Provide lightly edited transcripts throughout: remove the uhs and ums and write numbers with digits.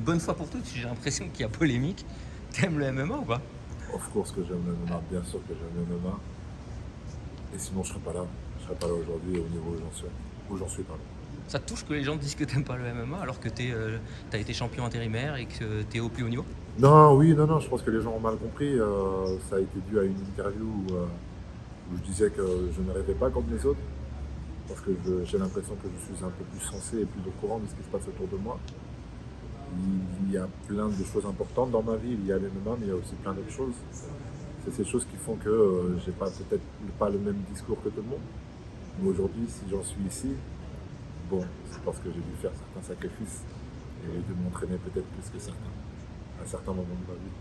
bonne fois pour toutes, j'ai l'impression qu'il y a polémique. T'aimes le MMA ou pas? Of course que j'aime le MMA, bien sûr que j'aime le MMA. Et sinon, je serais pas là. Je serais pas là aujourd'hui au niveau où j'en suis, pardon. Ça te touche que les gens te disent que t'aimes pas le MMA alors que t'as été champion intérimaire et que t'es au plus haut niveau? Non, oui, non, je pense que les gens ont mal compris. Ça a été dû à une interview où je disais que je ne rêvais pas comme les autres. Parce que j'ai l'impression que je suis un peu plus sensé et plus au courant de ce qui se passe autour de moi. Il y a plein de choses importantes dans ma vie. Il y a les MMA, mais il y a aussi plein d'autres choses. C'est ces choses qui font que j'ai peut-être pas le même discours que tout le monde. Mais aujourd'hui, si j'en suis ici, bon, c'est parce que j'ai dû faire certains sacrifices et de m'entraîner peut-être plus que certains, à certains moments de ma vie.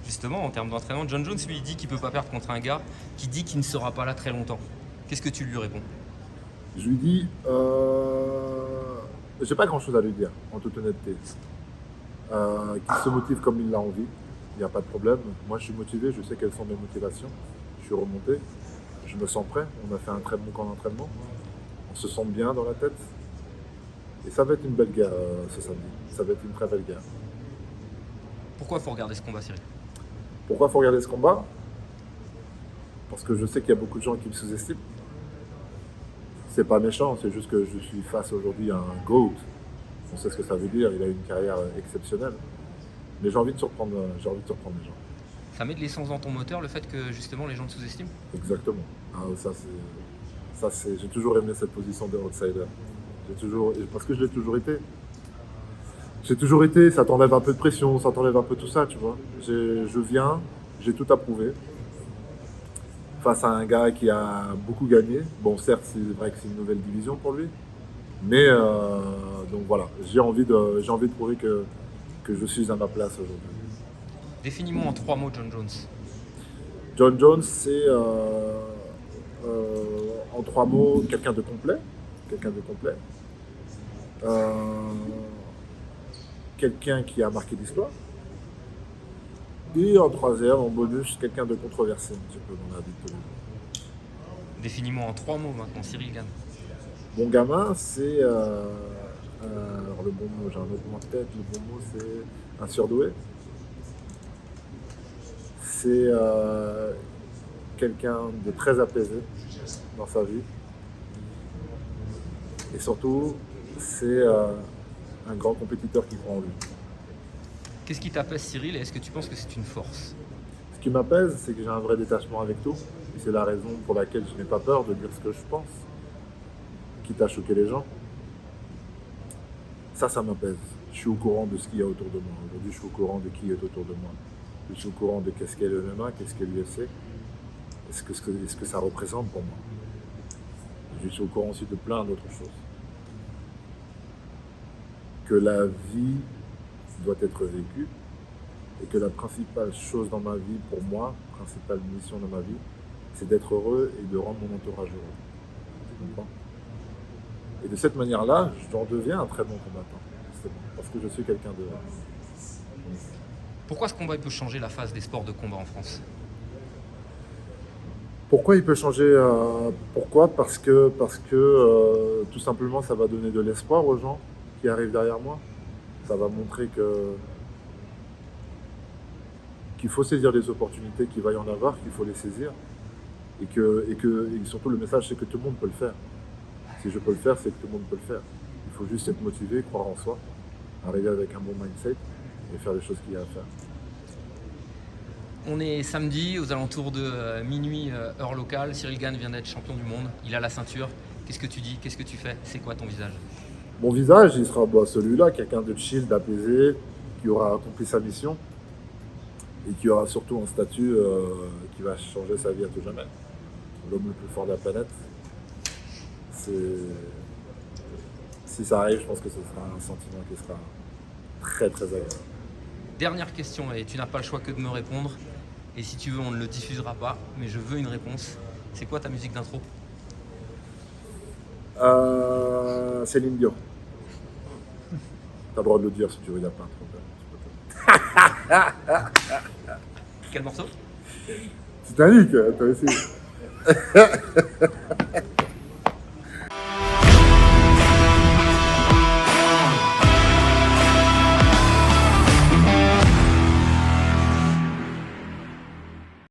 Justement, en termes d'entraînement, John Jones, lui, il dit qu'il peut pas perdre contre un gars qui dit qu'il ne sera pas là très longtemps. Qu'est-ce que tu lui réponds? Je lui dis, j'ai pas grand-chose à lui dire, en toute honnêteté. Qu'il se motive comme il l'a envie, il n'y a pas de problème. Moi, je suis motivé, je sais quelles sont mes motivations. Je suis remonté, je me sens prêt. On a fait un très bon camp d'entraînement. On se sent bien dans la tête. Et ça va être une belle guerre ce samedi. Ça va être une très belle guerre. Pourquoi il faut regarder ce combat, Cyril? Pourquoi il faut regarder ce combat? Parce que je sais qu'il y a beaucoup de gens qui me sous-estiment. C'est pas méchant, c'est juste que je suis face aujourd'hui à un GOAT. On sait ce que ça veut dire, il a une carrière exceptionnelle. Mais j'ai envie de surprendre les gens. Ça met de l'essence dans ton moteur, le fait que justement les gens te sous-estiment? Exactement. Ah, j'ai toujours aimé cette position de outsider. Parce que je l'ai toujours été. J'ai toujours été, ça t'enlève un peu de pression, ça t'enlève un peu tout ça, tu vois. Je viens, j'ai tout approuvé. Face à un gars qui a beaucoup gagné. Bon, certes, c'est vrai que c'est une nouvelle division pour lui. Mais donc voilà, j'ai envie de prouver que je suis à ma place aujourd'hui. Définis-moi en 3 mots John Jones. John Jones, c'est en 3 mots, quelqu'un de complet. Quelqu'un qui a marqué l'histoire. Et en 3e, en bonus, quelqu'un de controversé un petit peu dans la vie de tous les jours. Définis-moi en 3 mots maintenant, Cyril Gane. Mon gamin, c'est... alors le bon mot, j'ai un autre mot en tête. Le bon mot, c'est un surdoué. C'est quelqu'un de très apaisé dans sa vie. Et surtout, c'est un grand compétiteur qui croit en lui. Qu'est-ce qui t'apaise, Cyril, et est-ce que tu penses que c'est une force? Ce qui m'apaise, c'est que j'ai un vrai détachement avec tout. Et c'est la raison pour laquelle je n'ai pas peur de dire ce que je pense, quitte à choquer les gens. Ça m'apaise. Je suis au courant de ce qu'il y a autour de moi. Aujourd'hui, je suis au courant de qui est autour de moi. Je suis au courant de qu'est-ce qu'est le MMA, qu'est-ce qu'est l'UFC, est-ce que ça représente pour moi. Je suis au courant aussi de plein d'autres choses. Que la vie doit être vécue et que la principale chose dans ma vie, pour moi, principale mission dans ma vie, c'est d'être heureux et de rendre mon entourage heureux. Tu comprends? Et de cette manière-là, j'en deviens un très bon combattant, justement, parce que je suis quelqu'un de... Pourquoi ce combat peut changer la face des sports de combat en France? Pourquoi il peut changer Pourquoi? Parce que tout simplement, ça va donner de l'espoir aux gens qui arrivent derrière moi. Ça va montrer qu'il faut saisir les opportunités qu'il va y en avoir, qu'il faut les saisir. Et surtout, le message, c'est que tout le monde peut le faire. Si je peux le faire, c'est que tout le monde peut le faire. Il faut juste être motivé, croire en soi, arriver avec un bon mindset et faire les choses qu'il y a à faire. On est samedi, aux alentours de minuit, heure locale. Cyril Gane vient d'être champion du monde. Il a la ceinture. Qu'est-ce que tu dis? Qu'est-ce que tu fais? C'est quoi ton visage? Mon visage, il sera celui-là, quelqu'un de chill, d'apaisé, qui aura accompli sa mission et qui aura surtout un statut qui va changer sa vie à tout jamais. L'homme le plus fort de la planète. Si ça arrive, je pense que ce sera un sentiment qui sera très très agréable. Dernière question, et tu n'as pas le choix que de me répondre. Et si tu veux, on ne le diffusera pas, mais je veux une réponse. C'est quoi ta musique d'intro? Céline Dion. T'as le droit de le dire si tu veux, il n'y a pas un problème. Quel morceau? Titanic, toi aussi.